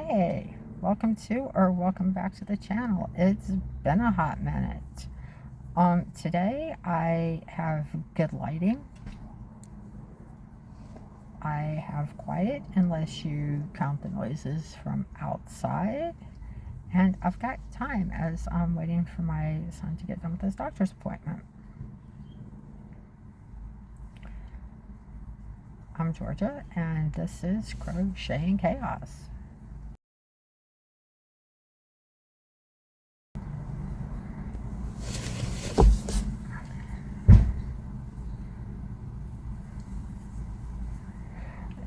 Hey, welcome back to the channel. It's been a hot minute. Today I have good lighting. I have quiet unless you count the noises from outside. And I've got time as I'm waiting for my son to get done with his doctor's appointment. I'm Georgia, and this is Crocheting Chaos.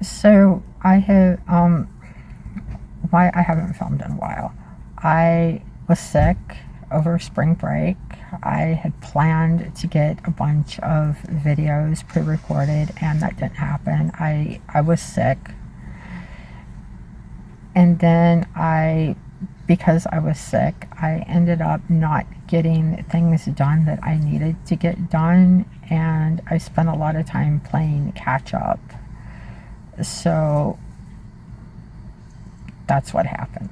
So why I haven't filmed in a while. I was sick over spring break. I had planned to get a bunch of videos pre-recorded and that didn't happen. I was sick. And then because I was sick, I ended up not getting things done that I needed to get done, and I spent a lot of time playing catch up. So that's what happened.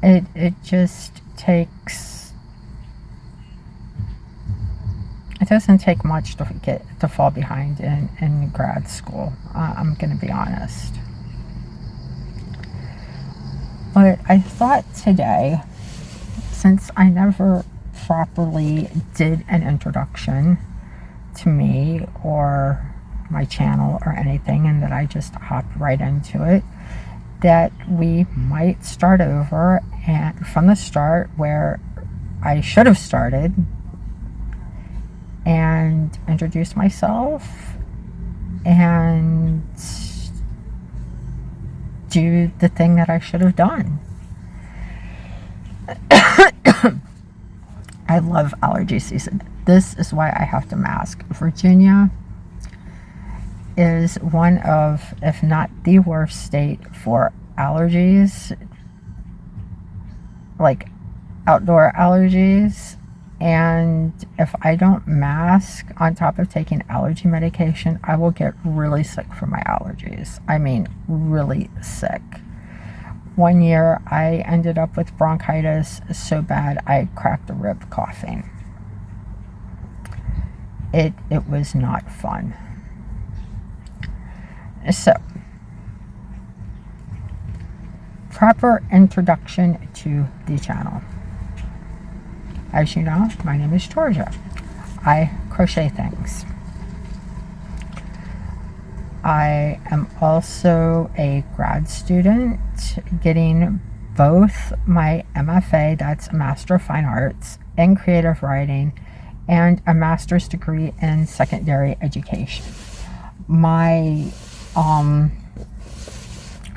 It just takes, it doesn't take much to fall behind in grad school. I'm going to be honest. But I thought today, since I never properly did an introduction to me or my channel or anything, and that I just hopped right into it, that we might start over and from the start where I should have started, and introduce myself and do the thing that I should have done. I love allergy season. This is why I have to mask. Virginia is one of, if not the worst state for allergies, like outdoor allergies. And if I don't mask on top of taking allergy medication, I will get really sick from my allergies. I mean, really sick. One year I ended up with bronchitis so bad I cracked a rib coughing. It was not fun. So, proper introduction to the channel. As you know, my name is Georgia. I crochet things. I am also a grad student getting both my MFA, that's a Master of Fine Arts, in Creative Writing, and a master's degree in secondary education. My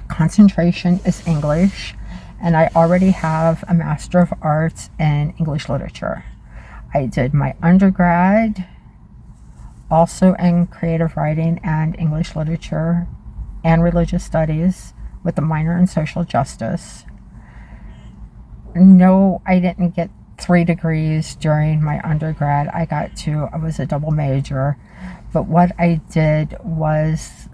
concentration is English, and I already have a Master of Arts in English Literature. I did my undergrad also in Creative Writing and English Literature and Religious Studies with a minor in Social Justice. No, I didn't get 3 degrees during my undergrad. I was a double major. But what I did was,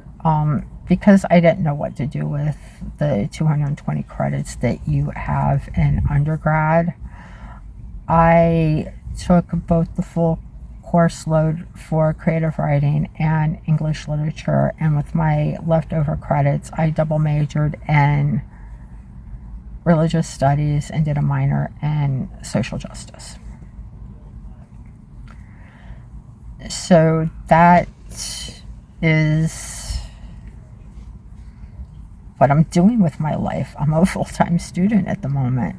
because I didn't know what to do with the 220 credits that you have in undergrad, I took both the full course load for Creative Writing and English Literature, and with my leftover credits, I double majored in Religious Studies and did a minor in Social Justice. So that is what I'm doing with my life. I'm a full-time student at the moment.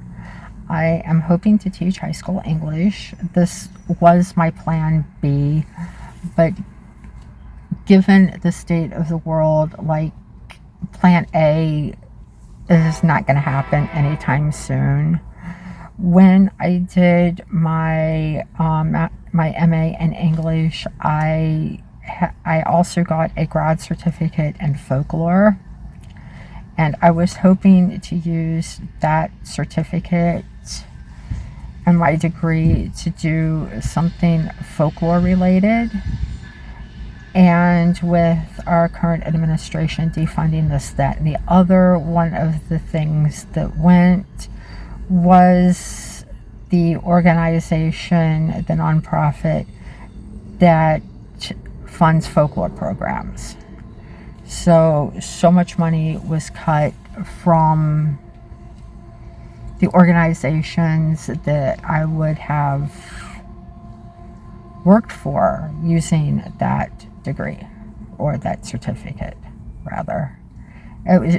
I am hoping to teach high school English. This was my plan B, but given the state of the world, like, plan A is not going to happen anytime soon. When I did my my MA in English, I also got a grad certificate in folklore, and I was hoping to use that certificate and my degree to do something folklore related. And with our current administration defunding this, that, and the other, one of the things that went was the organization, the nonprofit that funds folklore programs. So much money was cut from the organizations that I would have worked for using that degree, or that certificate, rather. It was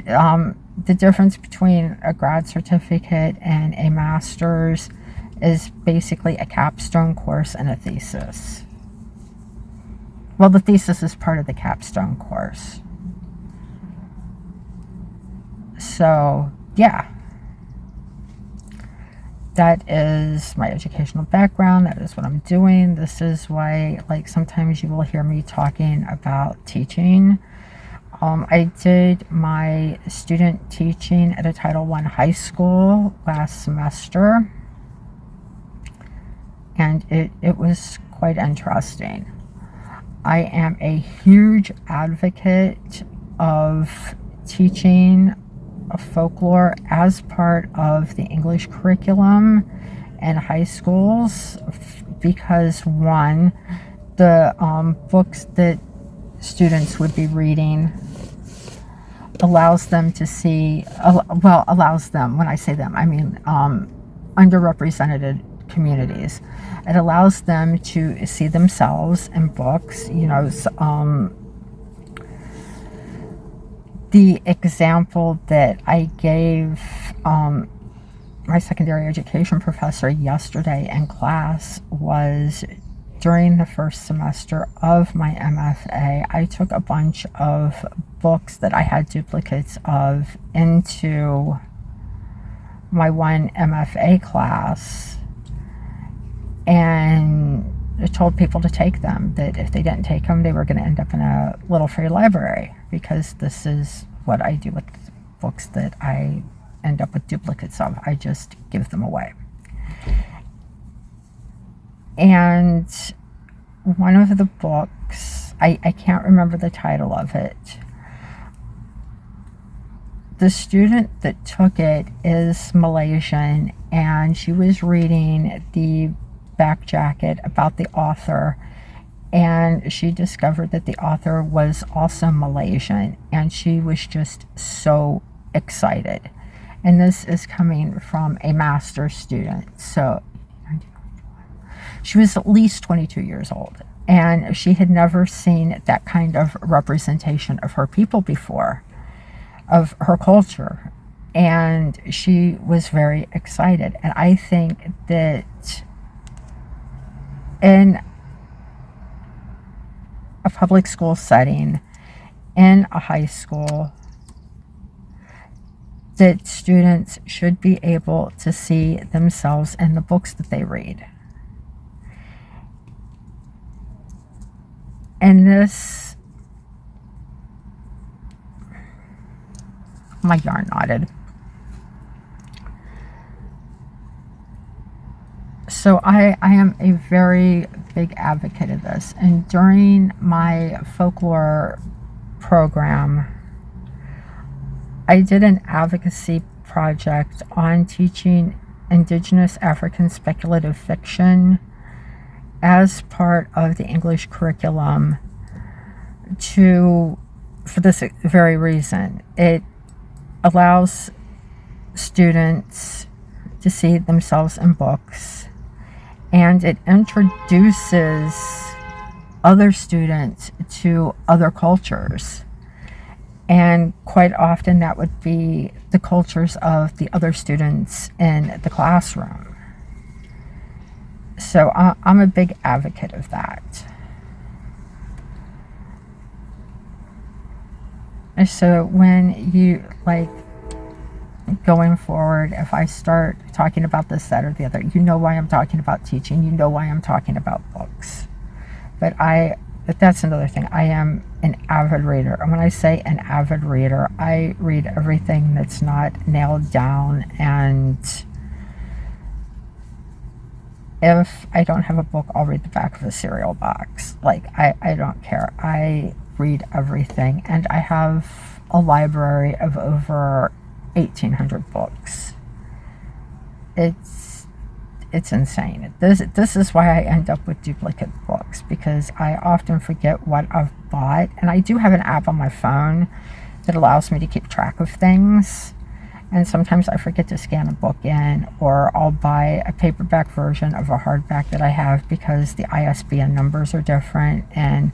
the difference between a grad certificate and a master's is basically a capstone course and a thesis. Well, the thesis is part of the capstone course. So, yeah. That is my educational background. That is what I'm doing. This is why, like, sometimes you will hear me talking about teaching. I did my student teaching at a Title I high school last semester, and it was quite interesting. I am a huge advocate of teaching folklore as part of the English curriculum in high schools, because one, the books that students would be reading allows them to see, allows them, when I say them, I mean underrepresented communities. It allows them to see themselves in books. The example that I gave my secondary education professor yesterday in class was, during the first semester of my MFA, I took a bunch of books that I had duplicates of into my one MFA class, and I told people to take them, that if they didn't take them, they were going to end up in a little free library, because this is what I do with books that I end up with duplicates of. I just give them away. And one of the books, I can't remember the title of it. The student that took it is Malaysian, and she was reading the back jacket about the author, and she discovered that the author was also Malaysian, and she was just so excited. And this is coming from a master's student, so she was at least 22 years old, and she had never seen that kind of representation of her people before, of her culture, and she was very excited. And I think that in a public school setting, in a high school, that students should be able to see themselves in the books that they read. And this, my yarn knotted. So I am a very big advocate of this. And during my folklore program, I did an advocacy project on teaching Indigenous African speculative fiction as part of the English curriculum for this very reason. It allows students to see themselves in books, and it introduces other students to other cultures. And quite often that would be the cultures of the other students in the classroom. So I'm a big advocate of that. And so when you, like, going forward, if I start talking about this, that, or the other, you know why I'm talking about teaching, you know why I'm talking about books. But that's another thing. I am an avid reader. And when I say an avid reader, I read everything that's not nailed down and If I don't have a book, I'll read the back of a cereal box. Like, I don't care. I read everything, and I have a library of over 1,800 books. It's insane. This is why I end up with duplicate books, because I often forget what I've bought, and I do have an app on my phone that allows me to keep track of things. And sometimes I forget to scan a book in, or I'll buy a paperback version of a hardback that I have because the ISBN numbers are different, and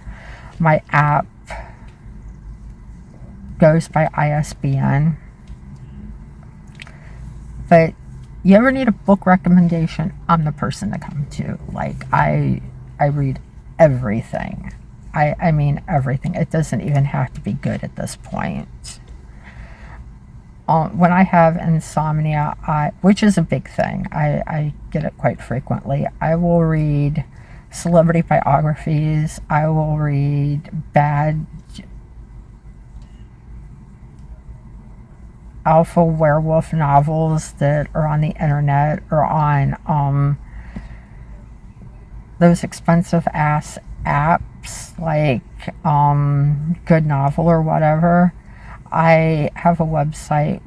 my app goes by ISBN. But you ever need a book recommendation, I'm the person to come to. Like, I read everything. I mean everything. It doesn't even have to be good at this point. When I have insomnia, which is a big thing, I get it quite frequently, I will read celebrity biographies. I will read bad alpha werewolf novels that are on the internet, or on those expensive ass apps like Good Novel or whatever. I have a website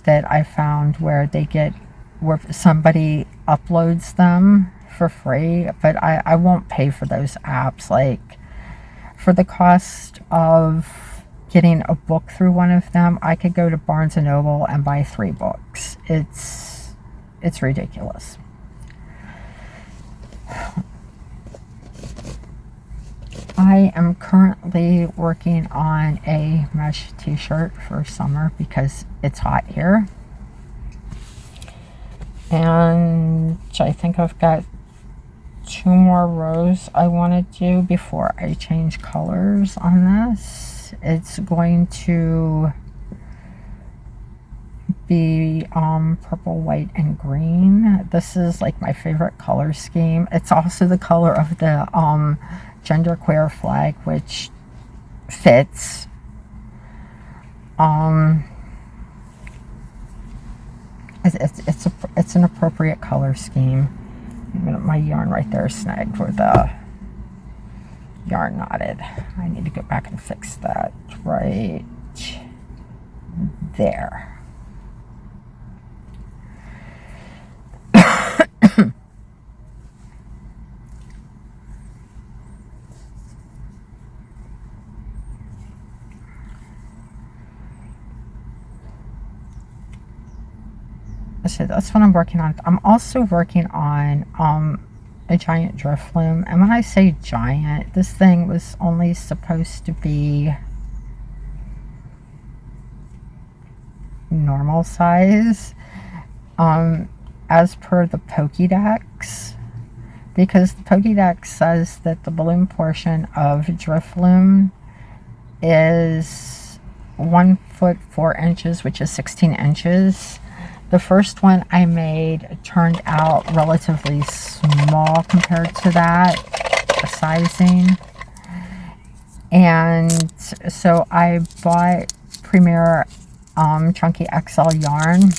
that I found where somebody uploads them for free, but I won't pay for those apps. Like, for the cost of getting a book through one of them, I could go to Barnes & Noble and buy 3 books. It's ridiculous. I am currently working on a mesh t-shirt for summer because it's hot here. And I think I've got 2 more rows I want to do before I change colors on this. It's going to be purple, white, and green. This is like my favorite color scheme. It's also the color of the genderqueer flag, which fits. It's an appropriate color scheme. My yarn right there is snagged where the yarn knotted. I need to go back and fix that right there. So that's what I'm working on. I'm also working on a giant drift loom. And when I say giant, this thing was only supposed to be normal size, as per the Pokédex, because the Pokédex says that the balloon portion of drift loom is 1 foot 4 inches, which is 16 inches. The first one I made turned out relatively small compared to that sizing. And so I bought Premier Chunky XL yarn.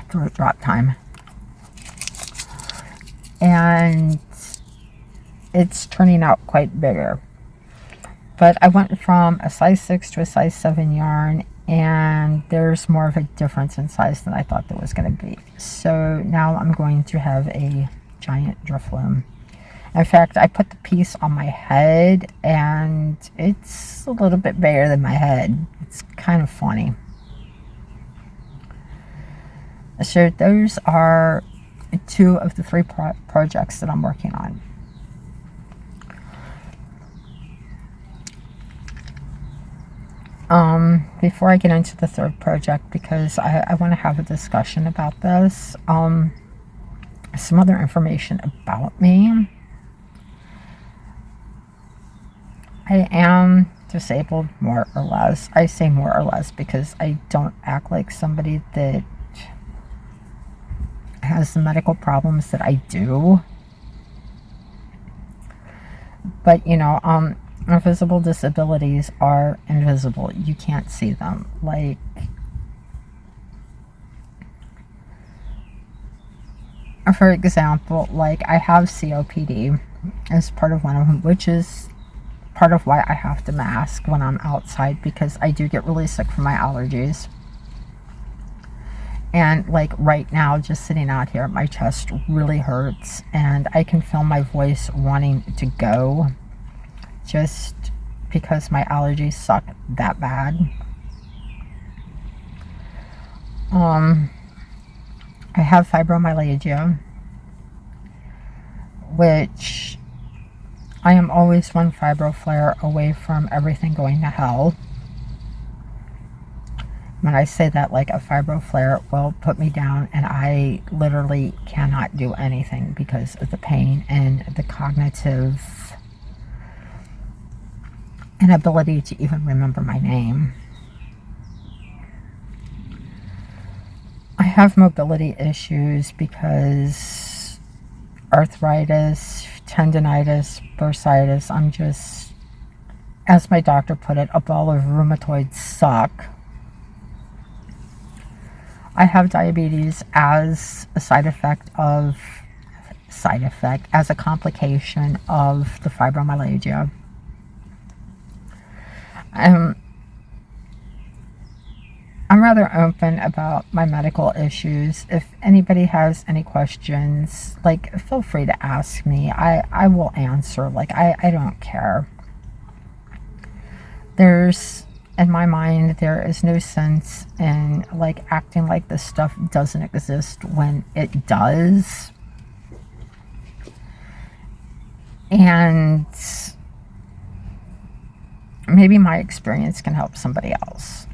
Throat drop time. And it's turning out quite bigger. But I went from a size 6 to a size 7 yarn, and there's more of a difference in size than I thought there was going to be. So now I'm going to have a giant drift loom. In fact, I put the piece on my head, and it's a little bit bigger than my head. It's kind of funny. So those are 2 of the 3 projects that I'm working on. Before I get into the 3rd project, because I want to have a discussion about this, some other information about me. I am disabled, more or less. I say more or less because I don't act like somebody that has the medical problems that I do. But, you know, invisible disabilities are invisible. You can't see them. Like, For example, like I have COPD as part of one of them, which is part of why I have to mask when I'm outside, because I do get really sick from my allergies. And like right now, just sitting out here, my chest really hurts and I can feel my voice wanting to go just because my allergies suck that bad. I have fibromyalgia, which I am always one fibro flare away from everything going to hell. When I say that, like a fibro flare will put me down and I literally cannot do anything because of the pain and the cognitive inability to even remember my name. I have mobility issues because arthritis, tendonitis, bursitis. I'm just, as my doctor put it, a ball of rheumatoid suck. I have diabetes as a as a complication of the fibromyalgia. I'm rather open about my medical issues. If anybody has any questions, like, feel free to ask me. I will answer. Like, I don't care. In my mind, there is no sense in like acting like this stuff doesn't exist when it does. And maybe my experience can help somebody else.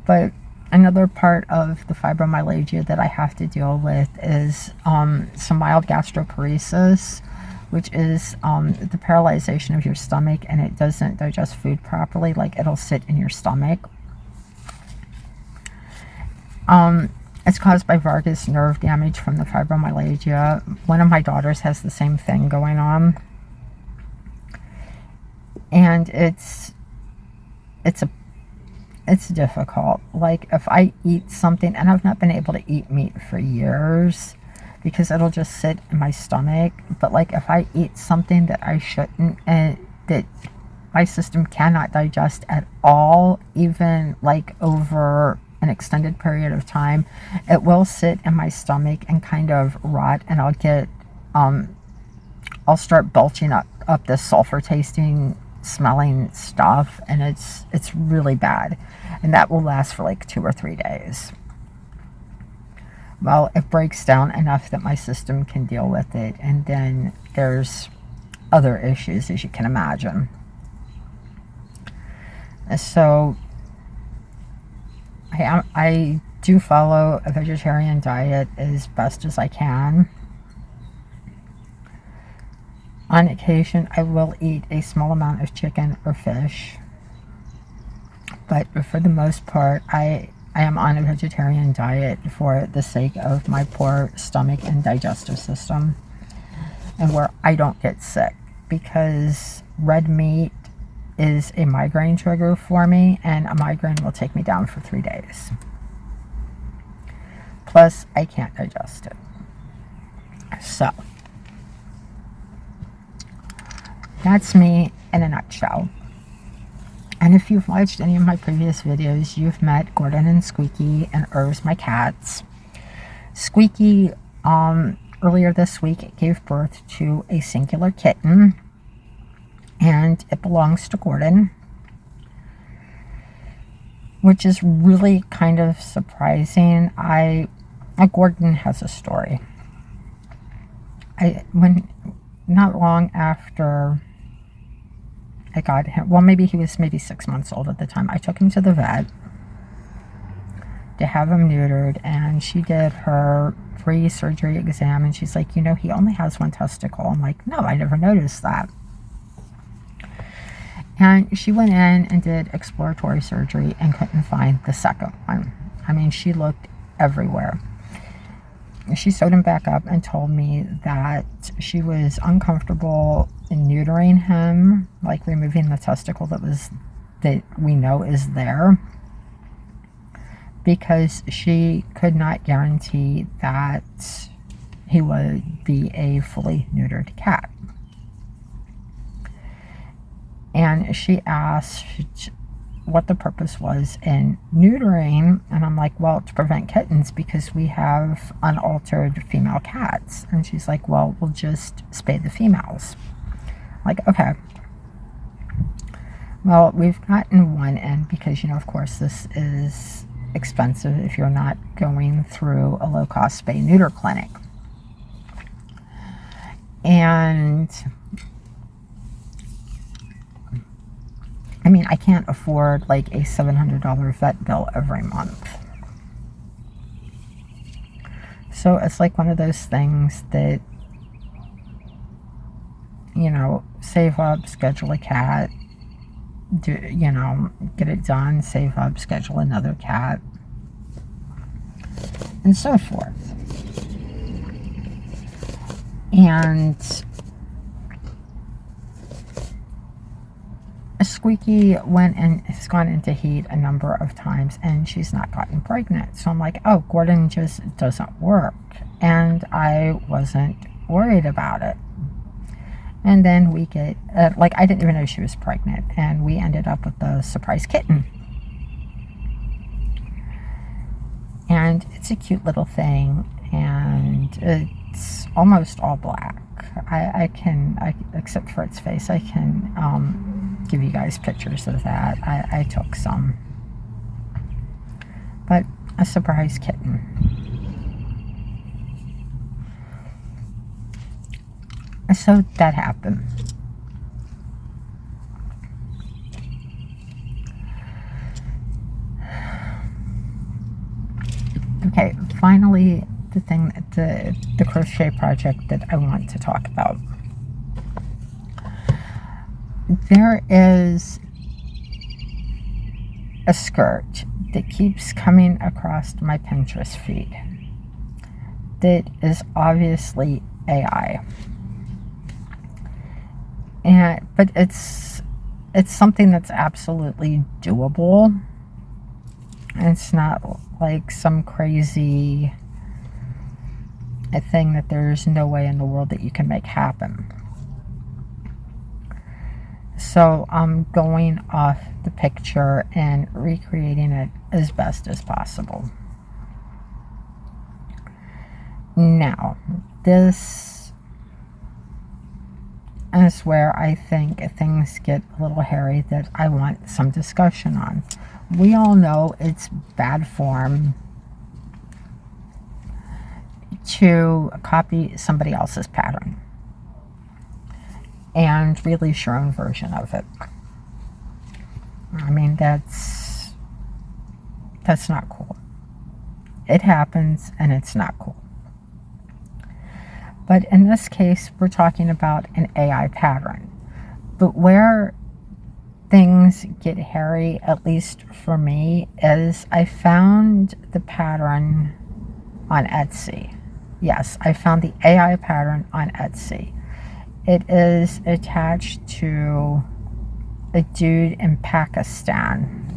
But another part of the fibromyalgia that I have to deal with is some mild gastroparesis, which is the paralyzation of your stomach, and it doesn't digest food properly. Like, it'll sit in your stomach. It's caused by vagus nerve damage from the fibromyalgia. One of my daughters has the same thing going on. And it's difficult. Like, if I eat something, and I've not been able to eat meat for years, because it'll just sit in my stomach. But like, if I eat something that I shouldn't, and that my system cannot digest at all, even like over an extended period of time, it will sit in my stomach and kind of rot, and I'll start belching up this sulfur tasting, smelling stuff, and it's really bad, and that will last for like 2 or 3 days. Well, it breaks down enough that my system can deal with it, and then there's other issues, as you can imagine. So I do follow a vegetarian diet as best as I can. On occasion, I will eat a small amount of chicken or fish, but for the most part, I am on a vegetarian diet for the sake of my poor stomach and digestive system, and where I don't get sick, because red meat is a migraine trigger for me, and a migraine will take me down for 3 days. Plus, I can't digest it. So, that's me in a nutshell. And if you've watched any of my previous videos, you've met Gordon and Squeaky and Irvs, my cats. Squeaky, earlier this week, gave birth to a singular kitten, and it belongs to Gordon, which is really kind of surprising. Gordon has a story. Not long after I got him, well, he was 6 months old at the time, I took him to the vet to have him neutered, and she did her pre-surgery exam, and she's like, he only has one testicle. I'm like, no, I never noticed that. And she went in and did exploratory surgery and couldn't find the second one. I mean, she looked everywhere. She sewed him back up and told me that she was uncomfortable in neutering him, like removing the testicle that we know is there, because she could not guarantee that he would be a fully neutered cat. And she asked what the purpose was in neutering, and I'm like, well, to prevent kittens because we have unaltered female cats. And she's like, well, we'll just spay the females. Like, okay. Well, we've gotten one in because, of course, this is expensive if you're not going through a low-cost spay-neuter clinic. And I mean, I can't afford like a $700 vet bill every month. So it's like one of those things that, save up, schedule a cat, get it done, save up, schedule another cat, and so forth. And Squeaky has gone into heat a number of times, and she's not gotten pregnant. So I'm like, oh, Gordon just doesn't work. And I wasn't worried about it. And then we get, I didn't even know she was pregnant. And we ended up with a surprise kitten. And it's a cute little thing. And it's almost all black. Except for its face, I can give you guys pictures of that. I took some. But a surprise kitten. So that happened. Okay, finally, the crochet project that I want to talk about. There is a skirt that keeps coming across my Pinterest feed that is obviously AI. But it's something that's absolutely doable. It's not like some crazy thing that there's no way in the world that you can make happen. So I'm going off the picture and recreating it as best as possible. Now, this is where I think things get a little hairy that I want some discussion on. We all know it's bad form to copy somebody else's pattern and release your own version of it. I mean, that's not cool. It happens, and it's not cool. But in this case, we're talking about an AI pattern. But where things get hairy, at least for me, is I found the pattern on Etsy. Yes, I found the AI pattern on Etsy. It is attached to a dude in Pakistan.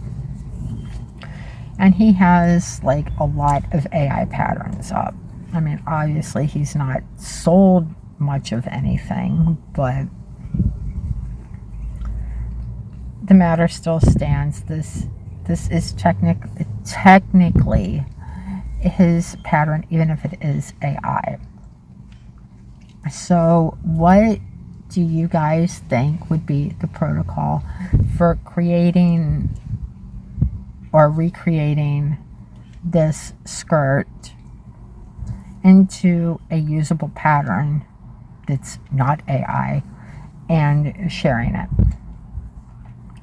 And he has like a lot of AI patterns up. I mean, obviously he's not sold much of anything, but the matter still stands. This is technically his pattern, even if it is AI. So what do you guys think would be the protocol for creating or recreating this skirt into a usable pattern that's not AI and sharing it?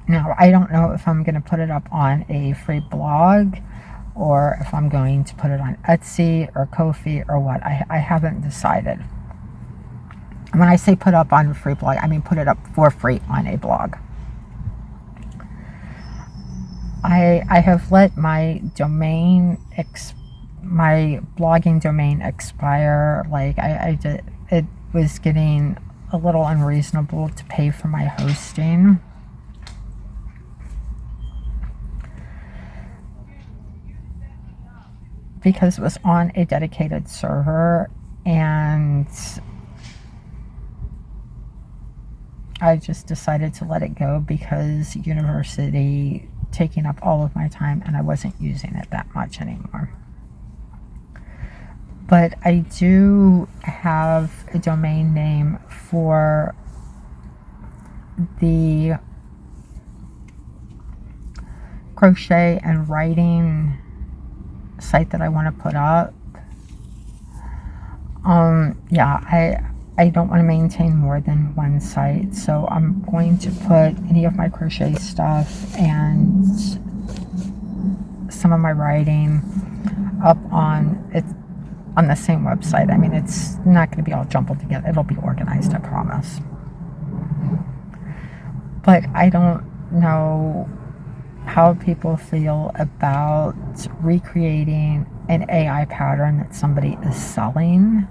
Now, I don't know if I'm going to put it up on a free blog or if I'm going to put it on Etsy or Ko-fi or what. I haven't decided. When I say put up on a free blog, I mean put it up for free on a blog. I have let my blogging domain expire. Like it was getting a little unreasonable to pay for my hosting. Because it was on a dedicated server, and I just decided to let it go because university taking up all of my time and I wasn't using it that much anymore. But I do have a domain name for the crochet and writing site that I want to put up. Yeah, I don't want to maintain more than one site, so I'm going to put any of my crochet stuff and some of my writing up on it on the same website. I mean, it's not going to be all jumbled together. It'll be organized, I promise. But I don't know how people feel about recreating an AI pattern that somebody is selling.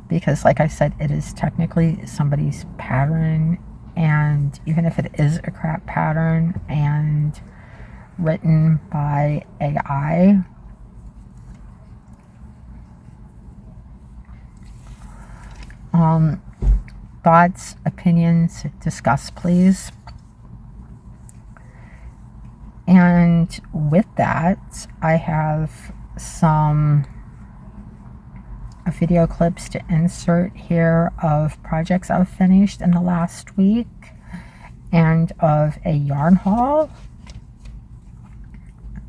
Because, like I said, it is technically somebody's pattern, and even if it is a crap pattern and written by AI, thoughts, opinions, discuss, please. And with that, I have some video clips to insert here of projects I've finished in the last week and of a yarn haul.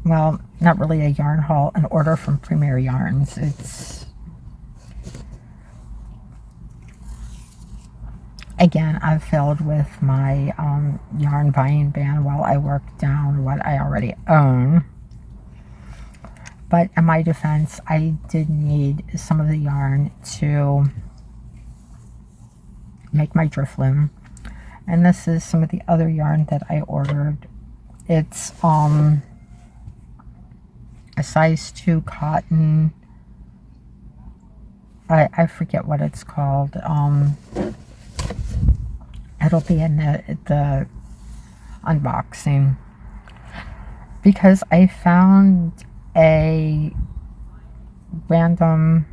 Well, not really a yarn haul, an order from Premier Yarns. It's, again, I've failed with my yarn buying ban while I work down what I already own. But in my defense, I did need some of the yarn to make my drift loom. And this is some of the other yarn that I ordered. It's a size 2 cotton. I forget what it's called. It'll be in the unboxing. Because I found a random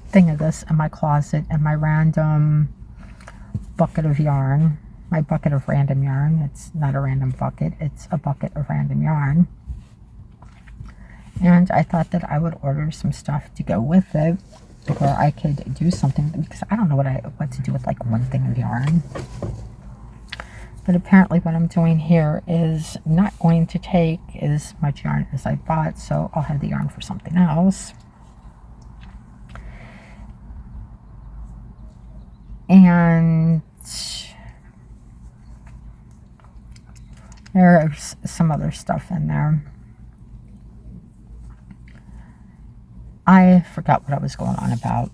thing of this in my closet, and my random bucket of yarn, my bucket of random yarn. It's not a random bucket, it's a bucket of random yarn. And I thought that I would order some stuff to go with it, or I could do something, because I don't know what to do with like one thing of yarn. But apparently what I'm doing here is not going to take as much yarn as I bought, so I'll have the yarn for something else. And there's some other stuff in there. I forgot what I was going on about.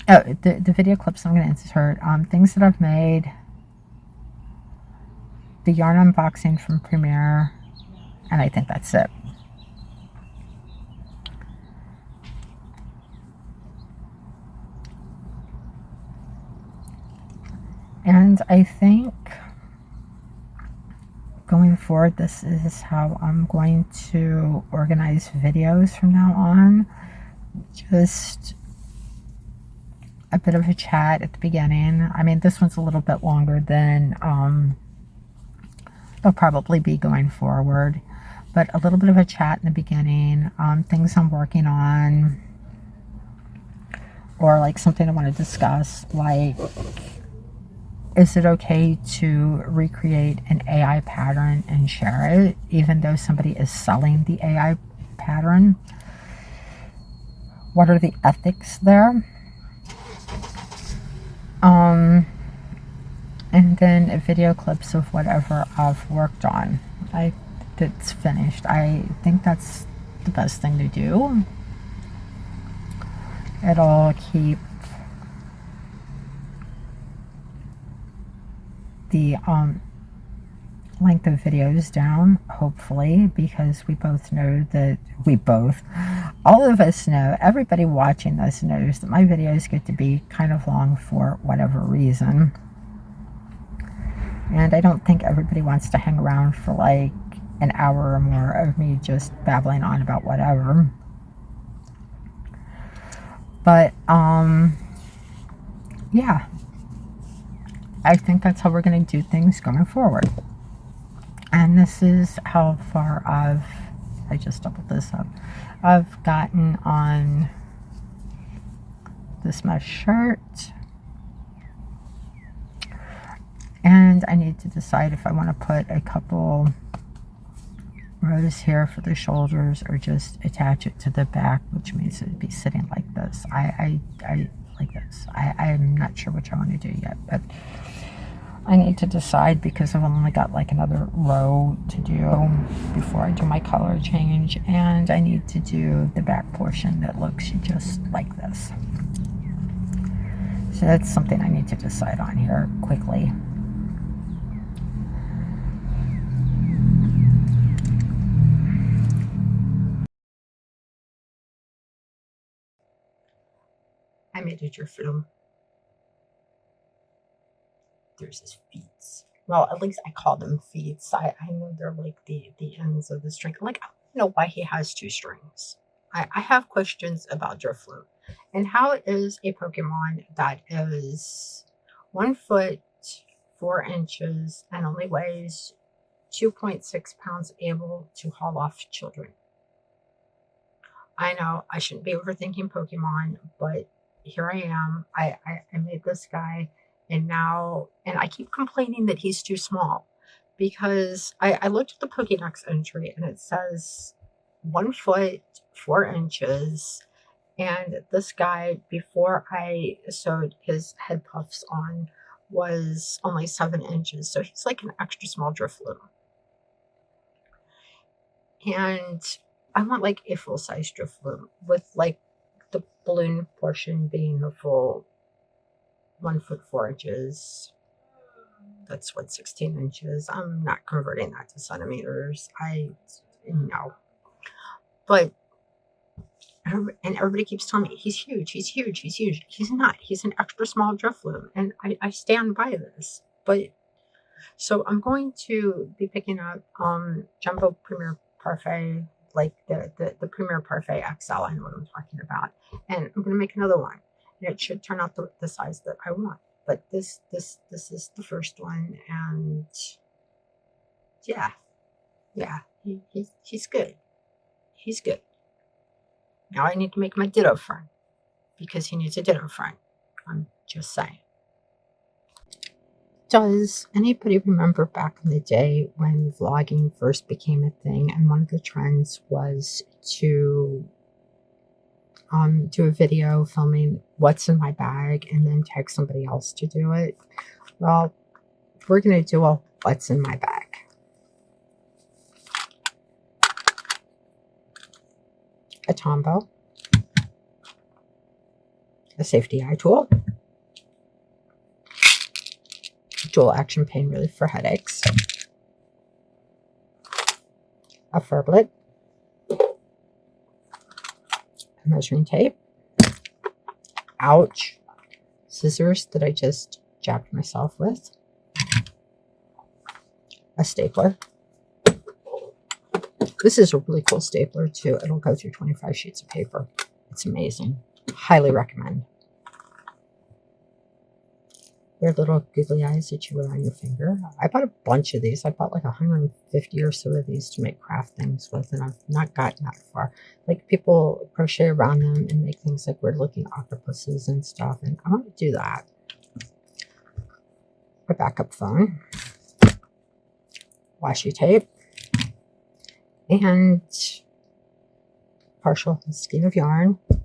Oh, the video clips I'm going to insert, things that I've made, the yarn unboxing from Premier, and I think that's it. And I think going forward, this is how I'm going to organize videos from now on. Just a bit of a chat at the beginning. I mean, this one's a little bit longer than they'll probably be going forward, but a little bit of a chat in the beginning, things I'm working on, or like something I want to discuss, like, is it okay to recreate an AI pattern and share it, even though somebody is selling the AI pattern? What are the ethics there? And then video clips of whatever I've worked on that's finished. I think that's the best thing to do. It'll keep the length of videos down, hopefully, because we both know that all of us know, everybody watching this knows that my videos get to be kind of long for whatever reason. And I don't think everybody wants to hang around for like an hour or more of me just babbling on about whatever. But yeah, I think that's how we're going to do things going forward. And this is how far I just doubled this up, I've gotten on this mesh shirt. And I need to decide if I want to put a couple rows here for the shoulders or just attach it to the back, which means it'd be sitting like this. I like this. I'm not sure which I want to do yet, but I need to decide because I've only got like another row to do before I do my color change, and I need to do the back portion that looks just like this. So that's something I need to decide on here quickly. I made a drift loom. There's his feet. Well, at least I call them feet. I know they're like the ends of the string. Like, I don't know why he has two strings. I have questions about Drifloon. And how is a Pokemon that is 1 foot 4 inches and only weighs 2.6 pounds able to haul off children? I know I shouldn't be overthinking Pokemon, but here I am. I made this guy, and I keep complaining that he's too small because I looked at the Pokédex entry and it says 1 foot 4 inches, and this guy, before I sewed his head puffs on, was only 7 inches, so he's like an extra small Drifloon. And I want like a full size Drifloon with like the balloon portion being the full 1 foot 4 inches. That's what, 16 inches. I'm not converting that to centimeters. I know. But, and everybody keeps telling me he's huge, he's huge, he's huge. He's not. He's an extra small Drifloon, and I stand by this. But so I'm going to be picking up Jumbo Premier Parfait, like the Premier Parfait XL. I know what I'm talking about, and I'm going to make another one, and it should turn out the size that I want. But this is the first one, and yeah, he's good. He's good. Now I need to make my Ditto friend because he needs a Ditto friend. I'm just saying. Does anybody remember back in the day when vlogging first became a thing, and one of the trends was to do a video filming what's in my bag and then tag somebody else to do it? Well, we're going to do a what's in my bag. A Tombow, a safety eye tool, dual action pain relief for headaches, a phablet, a measuring tape, ouch, scissors that I just jabbed myself with, a stapler. This is a really cool stapler too. It'll go through 25 sheets of paper. It's amazing. Highly recommend. They're little googly eyes that you wear on your finger. I bought a bunch of these. I bought like 150 or so of these to make craft things with, and I've not gotten that far. Like, people crochet around them and make things like weird looking octopuses and stuff, and I want to do that. A backup phone, washi tape, and partial skein of yarn, and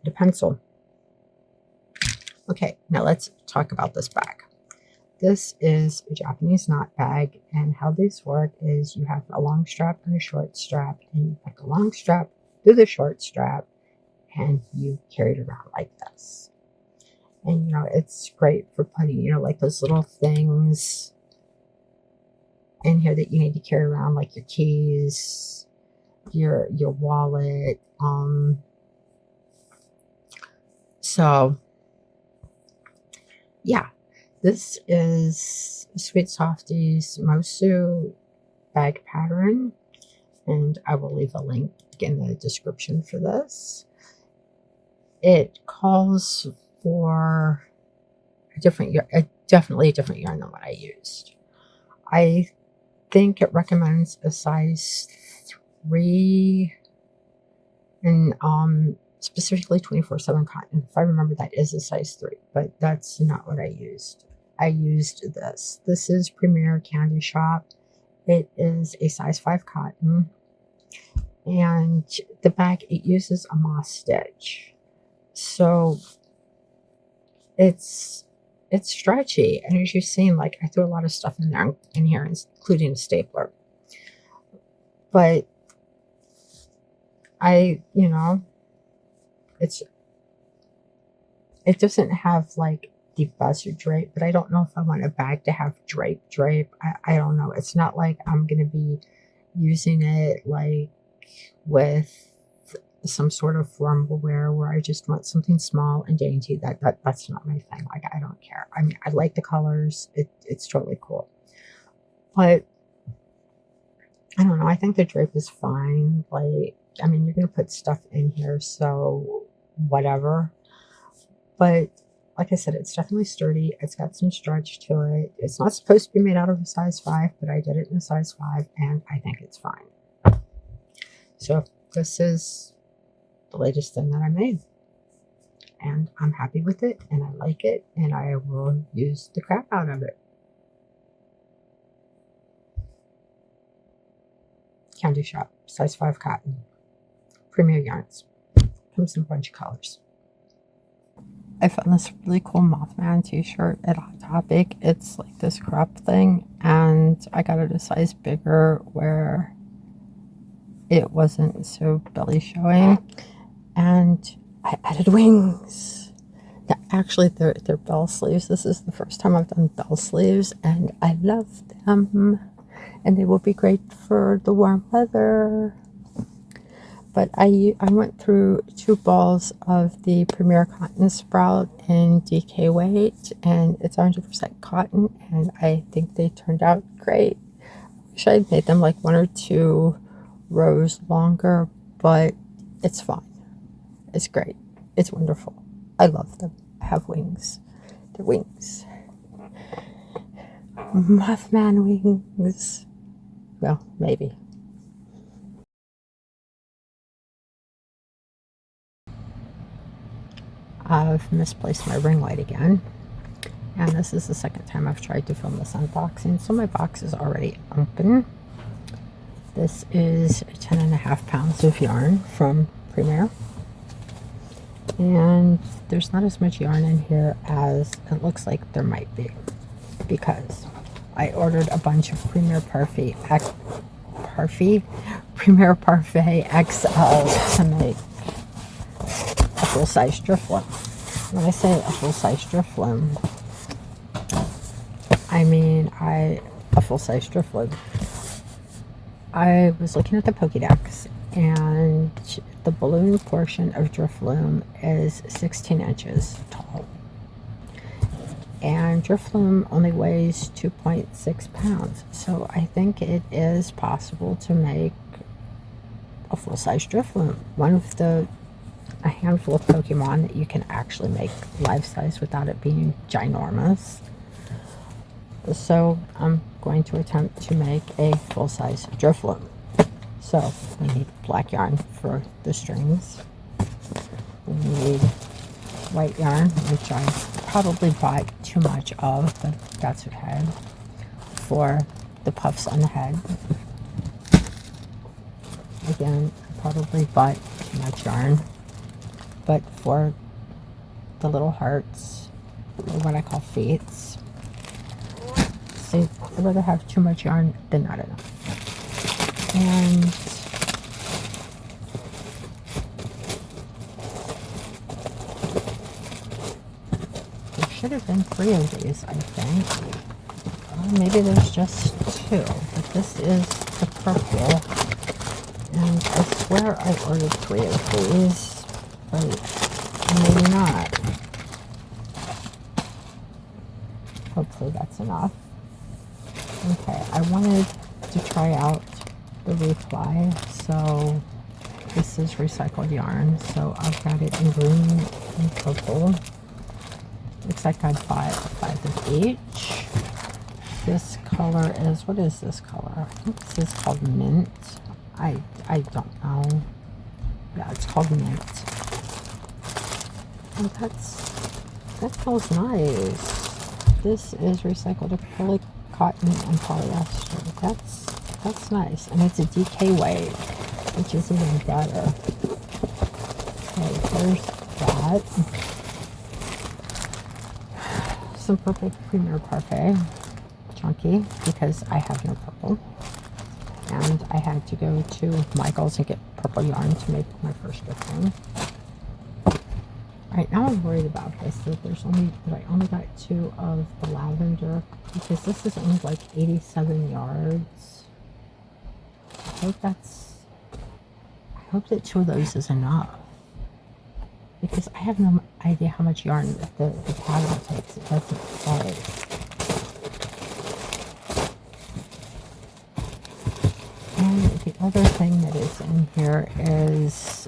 a pencil. Okay, now let's talk about this bag. This is a Japanese knot bag, and how these work is you have a long strap and a short strap, and you put the long strap through the short strap, and you carry it around like this. And, you know, it's great for putting, you know, like those little things in here that you need to carry around, like your keys, your wallet. So yeah, this is Sweet Softies Mosu bag pattern, and I will leave a link in the description for this. It calls for a different yarn, definitely a different yarn than what I used. I think it recommends a size 3 and specifically 24/7 cotton. If I remember, that is a size 3, but that's not what I used. I used this. This is Premier Candy Shop. It is a size 5 cotton, and the back, it uses a moss stitch. So it's stretchy, and as you've seen, like, I threw a lot of stuff in here, including a stapler. But it doesn't have like deep bust or drape, but I don't know if I want a bag to have drape. I don't know. It's not like I'm gonna be using it like with some sort of formal wear where I just want something small and dainty. That's not my thing. Like, I don't care. I mean, I like the colors. It's totally cool. But I don't know. I think the drape is fine. Like, I mean, you're gonna put stuff in here, so whatever. But like I said, it's definitely sturdy. It's got some stretch to it. It's not supposed to be made out of a size 5, but I did it in a size 5, and I think it's fine. So this is the latest thing that I made, and I'm happy with it, and I like it, and I will use the crap out of it. Candy Shop, size 5 cotton, Premier Yarns. Comes in a bunch of colors. I found this really cool Mothman t-shirt at Hot Topic. It's like this crop thing, and I got it a size bigger where it wasn't so belly showing, and I added wings. Now, actually, they're bell sleeves. This is the first time I've done bell sleeves, and I love them, and they will be great for the warm weather. But I went through 2 balls of the Premier Cotton Sprout in DK weight, and it's 100% cotton, and I think they turned out great. I wish I'd made them like 1 or 2 rows longer, but it's fine. It's great. It's wonderful. I love them. I have wings. They're wings. Mothman wings. Well, maybe. I've misplaced my ring light again, and this is the second time I've tried to film this unboxing, so my box is already open. This is 10.5 pounds of yarn from Premier, and there's not as much yarn in here as it looks like there might be, because I ordered a bunch of Premier Parfait XL to make a full-size drift loom. When I say a full-size drift loom, I mean a full-size drift loom. I was looking at the Pokédex, and the balloon portion of drift loom is 16 inches tall, and drift loom only weighs 2.6 pounds, so I think it is possible to make a full-size drift loom. One of a handful of Pokemon that you can actually make life-size without it being ginormous. So I'm going to attempt to make a full-size drift loom. So we need black yarn for the strings. We need white yarn, which I probably bought too much of, but that's okay, for the puffs on the head. Again, I probably bought too much yarn, but for the little hearts, what I call feets, see, I'd rather have too much yarn than not enough. And there should have been 3 of these, I think. Maybe there's just 2, but this is the purple, and I swear I ordered 3 of these, but maybe not. Hopefully that's enough. Okay, I wanted to try out the reply, so This is recycled yarn, so I've got it in green and purple. Looks like I bought 5 of each. This color is, what is this color? I think this is called mint. I don't know. Yeah, it's called mint. Oh, that smells nice. This is recycled acrylic, cotton, and polyester. That's nice, and it's a DK wave, which is even better. Okay, there's that. Some purple Premier Parfait, chunky, because I have no purple. And I had to go to Michael's and get purple yarn to make my first gift ring. Right now I'm worried about this, that I only got 2 of the lavender, because this is only like 87 yards. I hope that 2 of those is enough, because I have no idea how much yarn the pattern takes. It doesn't say. And the other thing that is in here is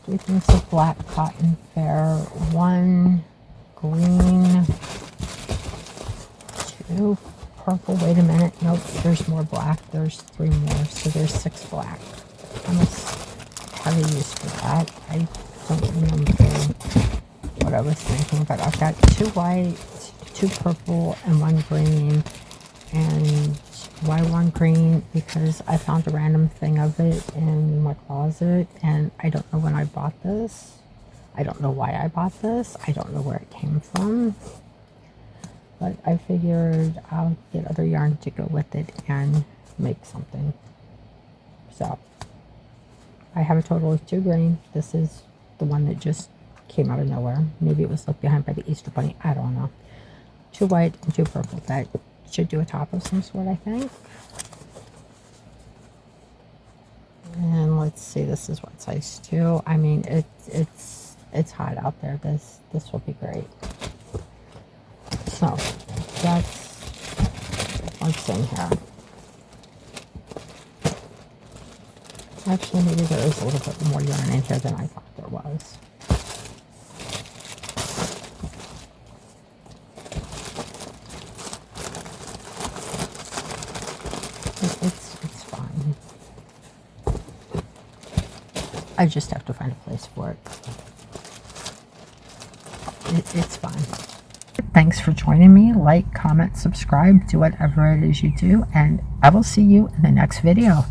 3 things of black cotton fair, 1 green, 2 purple. Wait a minute, nope, there's more black. There's 3 more, so there's 6 black. I must have a use for that. I don't remember what I was thinking, but I've got 2 white, 2 purple, and 1 green. And why 1 green? Because I found a random thing of it in my closet, and I don't know when I bought this. I don't know why I bought this. I don't know where it came from. But I figured I'll get other yarn to go with it and make something. So I have a total of 2 green. This is the one that just came out of nowhere. Maybe it was left behind by the Easter Bunny. I don't know. 2 white and 2 purple. That should do a top of some sort, I think. And let's see, this is what, size 2. I mean, it's hot out there. This will be great. So that's what's in here. Actually, maybe there is a little bit more yarn in here than I thought there was. It's fine. I just have to find a place for it. It's fine. Thanks for joining me. Like, comment, subscribe, do whatever it is you do, and I will see you in the next video.